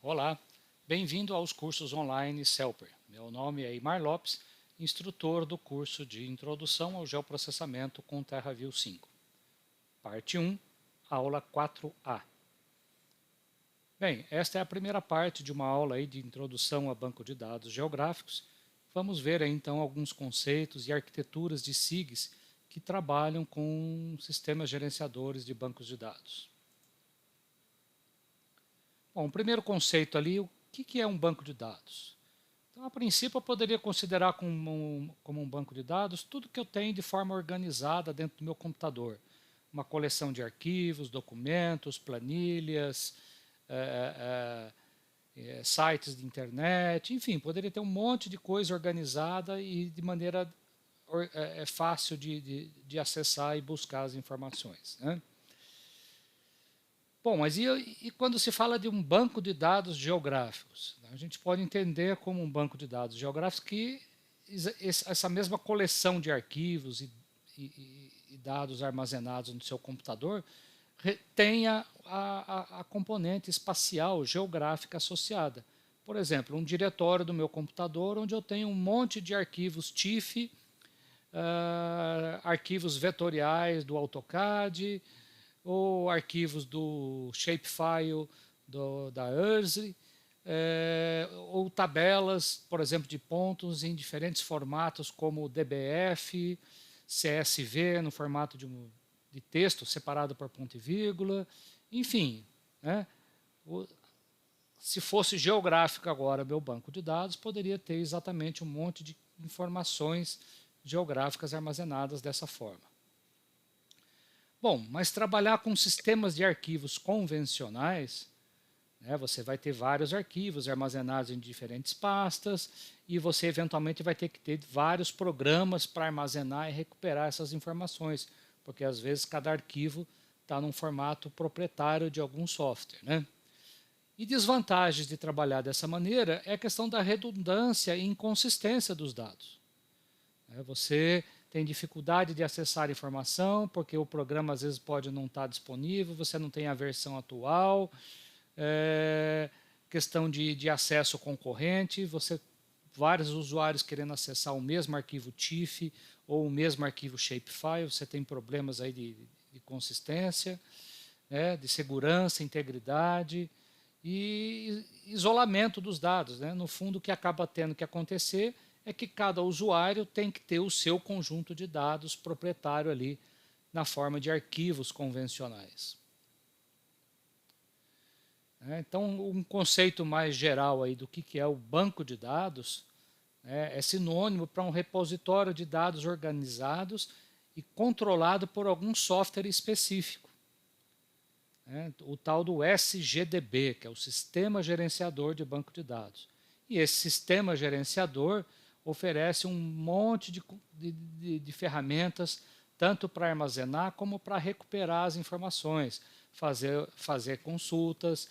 Olá, bem-vindo aos cursos online Celper. Meu nome é Imar Lopes, instrutor do curso de Introdução ao Geoprocessamento com TerraView 5. Parte 1, aula 4A. Bem, esta é a primeira parte de uma aula aí de introdução a banco de dados geográficos. Vamos ver aí, então alguns conceitos e arquiteturas de SIGs que trabalham com sistemas gerenciadores de bancos de dados. Bom, o primeiro conceito ali, o que é um banco de dados? Então, a princípio, eu poderia considerar como um banco de dados tudo que eu tenho de forma organizada dentro do meu computador. Uma coleção de arquivos, documentos, planilhas, sites de internet, enfim, poderia ter um monte de coisa organizada e de maneira fácil de acessar e buscar as informações, né? Bom, mas e quando se fala de um banco de dados geográficos? A gente pode entender como um banco de dados geográficos que essa mesma coleção de arquivos e dados armazenados no seu computador tenha a componente espacial geográfica associada. Por exemplo, um diretório do meu computador onde eu tenho um monte de arquivos TIFF, arquivos vetoriais do AutoCAD, ou arquivos do Shapefile da URSS, ou tabelas, por exemplo, de pontos em diferentes formatos como DBF, CSV no formato de texto separado por ponto e vírgula, enfim, né? Se fosse geográfico agora meu banco de dados, poderia ter exatamente um monte de informações geográficas armazenadas dessa forma. Bom, mas trabalhar com sistemas de arquivos convencionais, né, você vai ter vários arquivos armazenados em diferentes pastas e você eventualmente vai ter que ter vários programas para armazenar e recuperar essas informações, porque às vezes cada arquivo está num formato proprietário de algum software, né? E desvantagens de trabalhar dessa maneira é a questão da redundância e inconsistência dos dados. Você tem dificuldade de acessar informação, porque o programa às vezes pode não estar disponível, você não tem a versão atual, questão de acesso concorrente, vários usuários querendo acessar o mesmo arquivo TIFF ou o mesmo arquivo Shapefile, você tem problemas aí de consistência, né, de segurança, integridade e isolamento dos dados, né? No fundo, o que acaba tendo que acontecer é que cada usuário tem que ter o seu conjunto de dados proprietário ali na forma de arquivos convencionais. Então, um conceito mais geral aí do que é o banco de dados é sinônimo para um repositório de dados organizados e controlado por algum software específico. O tal do SGDB, que é o Sistema Gerenciador de Banco de Dados. E esse sistema gerenciador oferece um monte de ferramentas, tanto para armazenar como para recuperar as informações, fazer consultas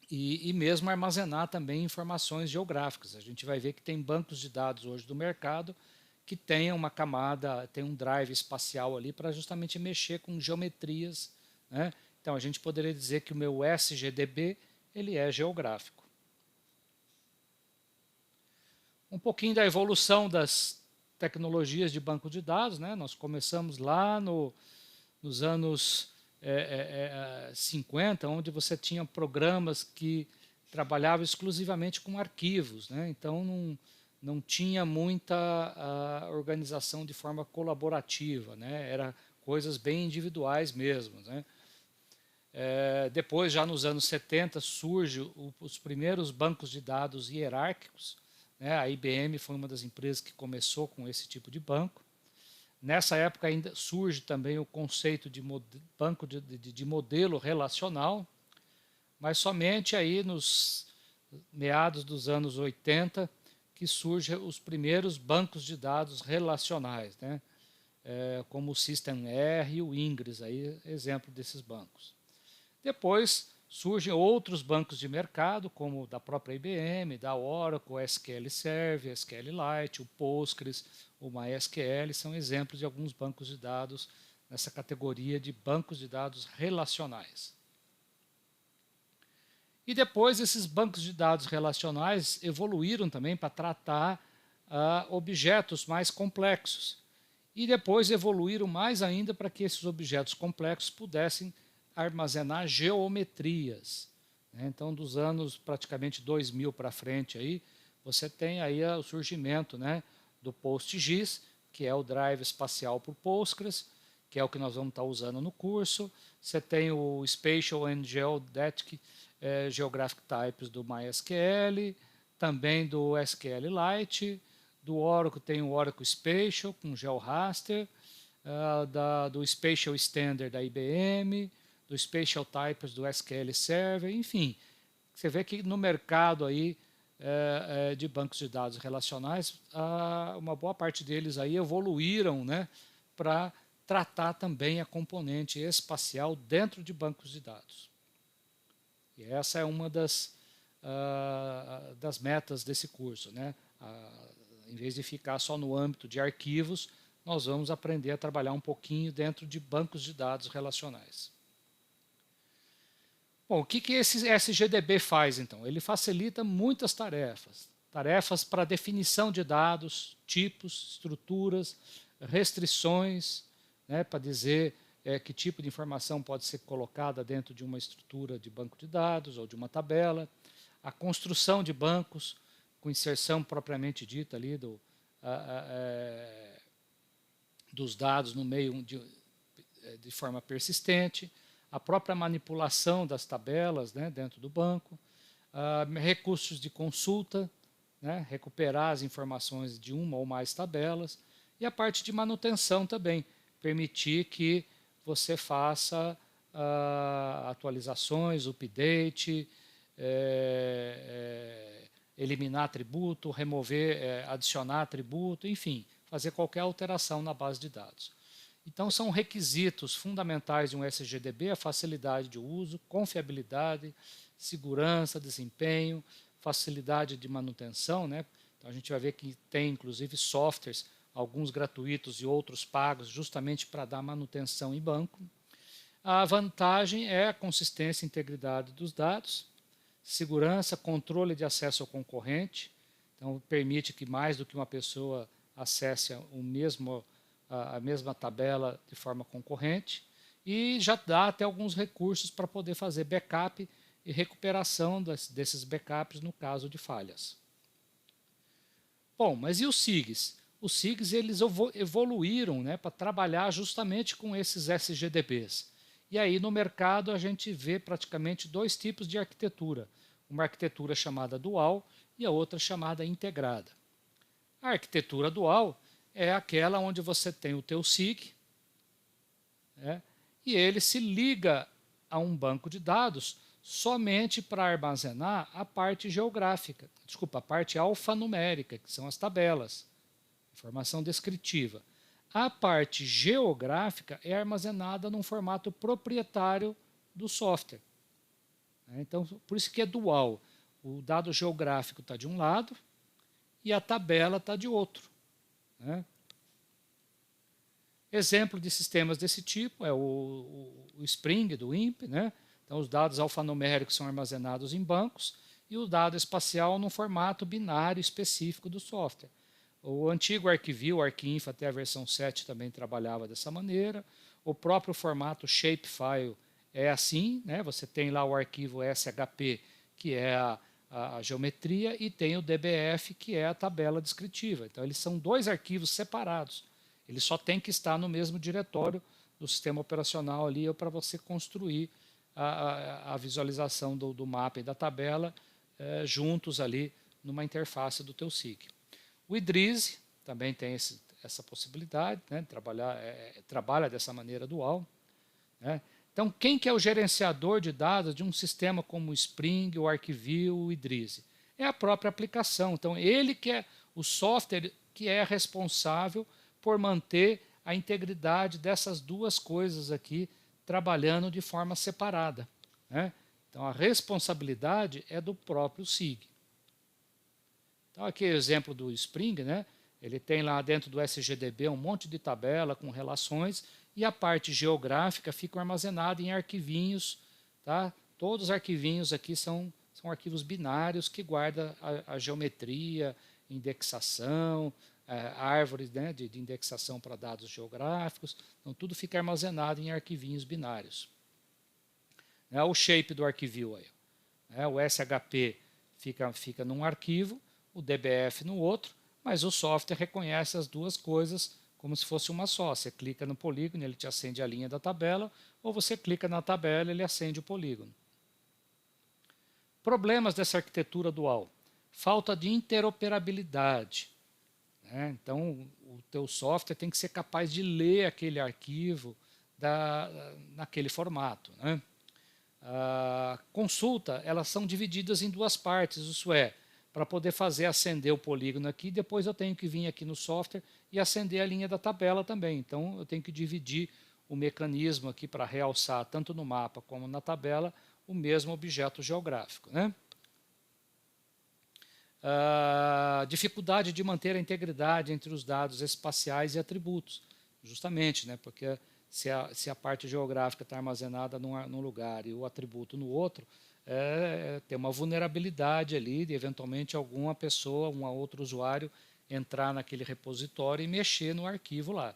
e mesmo armazenar também informações geográficas. A gente vai ver que tem bancos de dados hoje do mercado que tenham uma camada, tem um drive espacial ali para justamente mexer com geometrias, né? Então a gente poderia dizer que o meu SGDB ele é geográfico. Um pouquinho da evolução das tecnologias de banco de dados, né? Nós começamos lá nos anos 50, onde você tinha programas que trabalhavam exclusivamente com arquivos, né? Então não tinha muita organização de forma colaborativa, né? Era coisas bem individuais mesmo, né? Depois, já nos anos 70, surgem os primeiros bancos de dados hierárquicos, né? A IBM foi uma das empresas que começou com esse tipo de banco. Nessa época ainda surge também o conceito de banco de modelo relacional, mas somente aí nos meados dos anos 80 que surgem os primeiros bancos de dados relacionais, né? Como o System-R e o Ingres, aí, exemplo desses bancos. Depois surgem outros bancos de mercado, como da própria IBM, da Oracle, o SQL Server, SQLite, o Postgres, o MySQL, são exemplos de alguns bancos de dados nessa categoria de bancos de dados relacionais. E depois esses bancos de dados relacionais evoluíram também para tratar objetos mais complexos. E depois evoluíram mais ainda para que esses objetos complexos pudessem armazenar geometrias. Então, dos anos praticamente 2000 para frente, aí, você tem aí o surgimento, né, do PostGIS, que é o drive espacial por Postgres, que é o que nós vamos estar usando no curso. Você tem o Spatial and Geodetic Geographic Types do MySQL, também do SQLite, do Oracle tem o Oracle Spatial com GeoRaster, do Spatial Standard da IBM, do Spatial Types do SQL Server, enfim. Você vê que no mercado aí de bancos de dados relacionais, uma boa parte deles aí evoluíram, né, para tratar também a componente espacial dentro de bancos de dados. E essa é uma das metas desse curso, né? Em vez de ficar só no âmbito de arquivos, nós vamos aprender a trabalhar um pouquinho dentro de bancos de dados relacionais. Bom, o que esse SGDB faz, então? Ele facilita muitas tarefas. Tarefas para definição de dados, tipos, estruturas, restrições, né, para dizer que tipo de informação pode ser colocada dentro de uma estrutura de banco de dados ou de uma tabela. A construção de bancos, com inserção propriamente dita ali dos dados no meio de forma persistente, a própria manipulação das tabelas, né, dentro do banco, recursos de consulta, né, recuperar as informações de uma ou mais tabelas, e a parte de manutenção também, permitir que você faça atualizações, update, eliminar atributo, remover, adicionar atributo, enfim, fazer qualquer alteração na base de dados. Então, são requisitos fundamentais de um SGDB: a facilidade de uso, confiabilidade, segurança, desempenho, facilidade de manutenção, né? Então, a gente vai ver que tem, inclusive, softwares, alguns gratuitos e outros pagos, justamente para dar manutenção em banco. A vantagem é a consistência e integridade dos dados, segurança, controle de acesso ao concorrente, então permite que mais do que uma pessoa acesse a mesma tabela de forma concorrente, e já dá até alguns recursos para poder fazer backup e recuperação desses backups no caso de falhas. Bom, mas e os SIGs? Os SIGs eles evoluíram, né, para trabalhar justamente com esses SGDBs. E aí no mercado a gente vê praticamente dois tipos de arquitetura. Uma arquitetura chamada dual e a outra chamada integrada. A arquitetura dual é aquela onde você tem o teu SIG, né, e ele se liga a um banco de dados somente para armazenar a parte geográfica, a parte alfanumérica, que são as tabelas, informação descritiva. A parte geográfica é armazenada num formato proprietário do software. Então, por isso que é dual. O dado geográfico está de um lado e a tabela está de outro. Né? Exemplo de sistemas desse tipo é o Spring do INPE. Né? Então, os dados alfanuméricos são armazenados em bancos e o dado espacial no formato binário específico do software. O antigo Arquivio, o Arquinf, até a versão 7 também trabalhava dessa maneira. O próprio formato shapefile é assim, né? Você tem lá o arquivo SHP, que é a geometria, e tem o DBF, que é a tabela descritiva. Então, eles são dois arquivos separados. Eles só têm que estar no mesmo diretório do sistema operacional ali para você construir a visualização do mapa e da tabela juntos ali numa interface do teu SIG. O Idris também tem essa possibilidade, né, de trabalha dessa maneira dual. Né. Então, quem que é o gerenciador de dados de um sistema como o Spring, o Arquivio, o Idris? É a própria aplicação. Então, ele que é o software que é responsável por manter a integridade dessas duas coisas aqui, trabalhando de forma separada. Né. Então, a responsabilidade é do próprio SIG. Então, aqui é o exemplo do Spring, né? Ele tem lá dentro do SGDB um monte de tabela com relações e a parte geográfica fica armazenada em arquivinhos. Tá? Todos os arquivinhos aqui são são arquivos binários que guardam a geometria, indexação, árvores, né, de indexação para dados geográficos. Então, tudo fica armazenado em arquivinhos binários. O shape do arquivo aí. O SHP fica num arquivo, o DBF no outro, mas o software reconhece as duas coisas como se fosse uma só. Você clica no polígono, ele te acende a linha da tabela, ou você clica na tabela, ele acende o polígono. Problemas dessa arquitetura dual. Falta de interoperabilidade. Então, o teu software tem que ser capaz de ler aquele arquivo naquele formato. A consulta, elas são divididas em duas partes, isso é, para poder fazer acender o polígono aqui, depois eu tenho que vir aqui no software e acender a linha da tabela também. Então, eu tenho que dividir o mecanismo aqui para realçar, tanto no mapa como na tabela, o mesmo objeto geográfico. Dificuldade de manter a integridade entre os dados espaciais e atributos, justamente, porque se a parte geográfica está armazenada num lugar e o atributo no outro, tem uma vulnerabilidade ali de eventualmente alguma pessoa, um outro usuário, entrar naquele repositório e mexer no arquivo lá.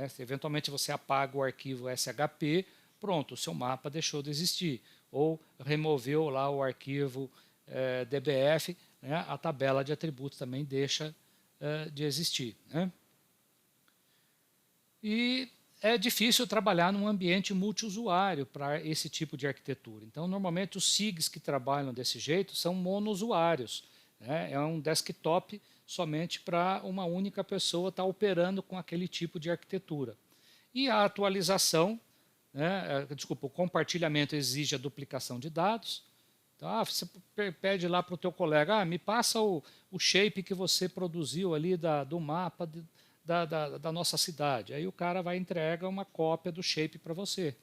Se eventualmente você apaga o arquivo SHP, pronto, o seu mapa deixou de existir. Ou removeu lá o arquivo DBF, a tabela de atributos também deixa de existir. E é difícil trabalhar num ambiente multiusuário para esse tipo de arquitetura. Então, normalmente, os SIGs que trabalham desse jeito são monousuários. É um desktop somente para uma única pessoa estar operando com aquele tipo de arquitetura. E a atualização, o compartilhamento exige a duplicação de dados. Então, você pede lá para o teu colega, me passa o shape que você produziu ali do mapa da nossa cidade. Aí o cara vai entregar uma cópia do shape para você.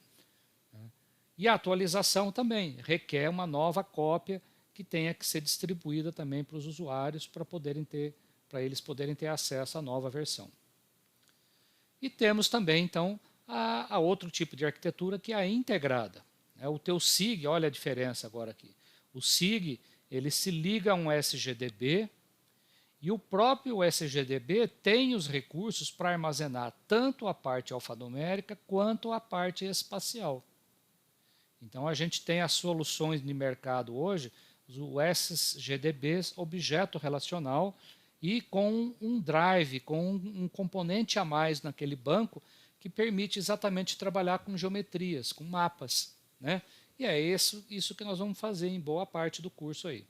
E a atualização também requer uma nova cópia que tenha que ser distribuída também para os usuários para eles poderem ter acesso à nova versão. E temos também, então, a outro tipo de arquitetura que é a integrada. O teu SIG, olha a diferença agora aqui. O SIG, ele se liga a um SGDB e o próprio SGDB tem os recursos para armazenar tanto a parte alfanumérica quanto a parte espacial. Então, a gente tem as soluções de mercado hoje, o SGDB, objeto relacional, e com um drive, com um componente a mais naquele banco que permite exatamente trabalhar com geometrias, com mapas. E é isso que nós vamos fazer em boa parte do curso aí.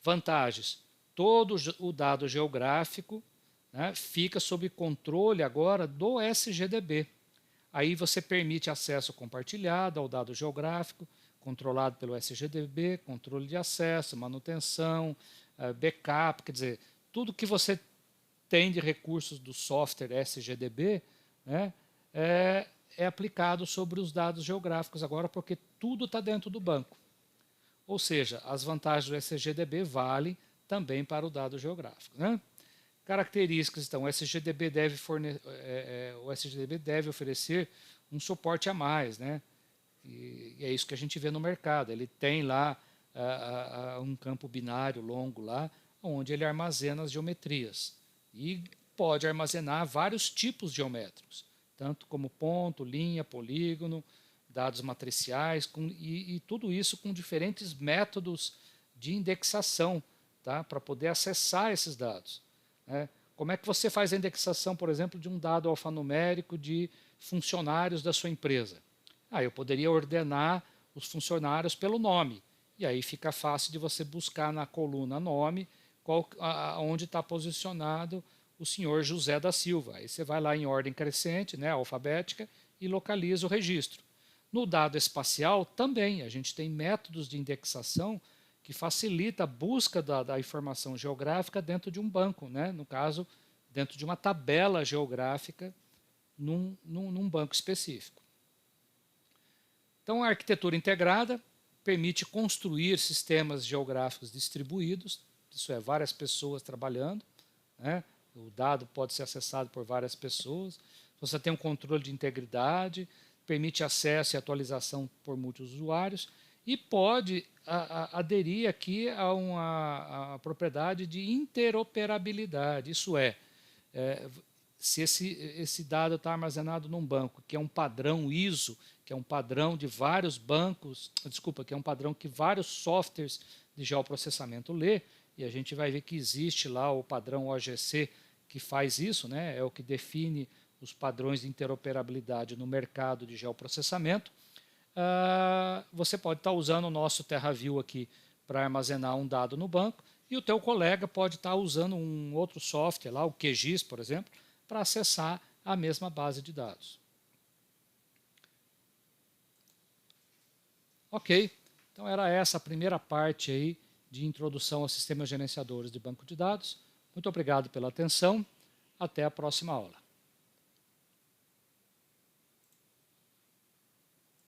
Vantagens. Todo o dado geográfico fica sob controle agora do SGDB. Aí você permite acesso compartilhado ao dado geográfico, controlado pelo SGDB, controle de acesso, manutenção, backup, quer dizer, tudo que você tem de recursos do software SGDB é aplicado sobre os dados geográficos agora, porque tudo está dentro do banco. Ou seja, as vantagens do SGDB valem também para o dado geográfico. Características, então, o SGDB deve oferecer um suporte a mais, e é isso que a gente vê no mercado. Ele tem lá um campo binário longo lá, onde ele armazena as geometrias e pode armazenar vários tipos geométricos, tanto como ponto, linha, polígono, dados matriciais, e tudo isso com diferentes métodos de indexação, para poder acessar esses dados. Como é que você faz a indexação, por exemplo, de um dado alfanumérico de funcionários da sua empresa? Eu poderia ordenar os funcionários pelo nome, e aí fica fácil de você buscar na coluna nome onde está posicionado o senhor José da Silva. Aí você vai lá em ordem crescente, alfabética, e localiza o registro. No dado espacial também, a gente tem métodos de indexação que facilita a busca da informação geográfica dentro de um banco, no caso, dentro de uma tabela geográfica num banco específico. Então, a arquitetura integrada permite construir sistemas geográficos distribuídos, isso é, várias pessoas trabalhando, o dado pode ser acessado por várias pessoas, você tem um controle de integridade, permite acesso e atualização por muitos usuários, e pode aderir aqui a uma propriedade de interoperabilidade. Isso é, se esse dado está armazenado num banco, que é um padrão ISO, que é um padrão de vários bancos, desculpa, que é um padrão que vários softwares de geoprocessamento lê, e a gente vai ver que existe lá o padrão OGC que faz isso, né? É o que define os padrões de interoperabilidade no mercado de geoprocessamento. Você pode estar usando o nosso TerraView aqui para armazenar um dado no banco, e o teu colega pode estar usando um outro software lá, o QGIS, por exemplo, para acessar a mesma base de dados. Ok, então era essa a primeira parte aí de introdução aos sistemas gerenciadores de banco de dados. Muito obrigado pela atenção, até a próxima aula.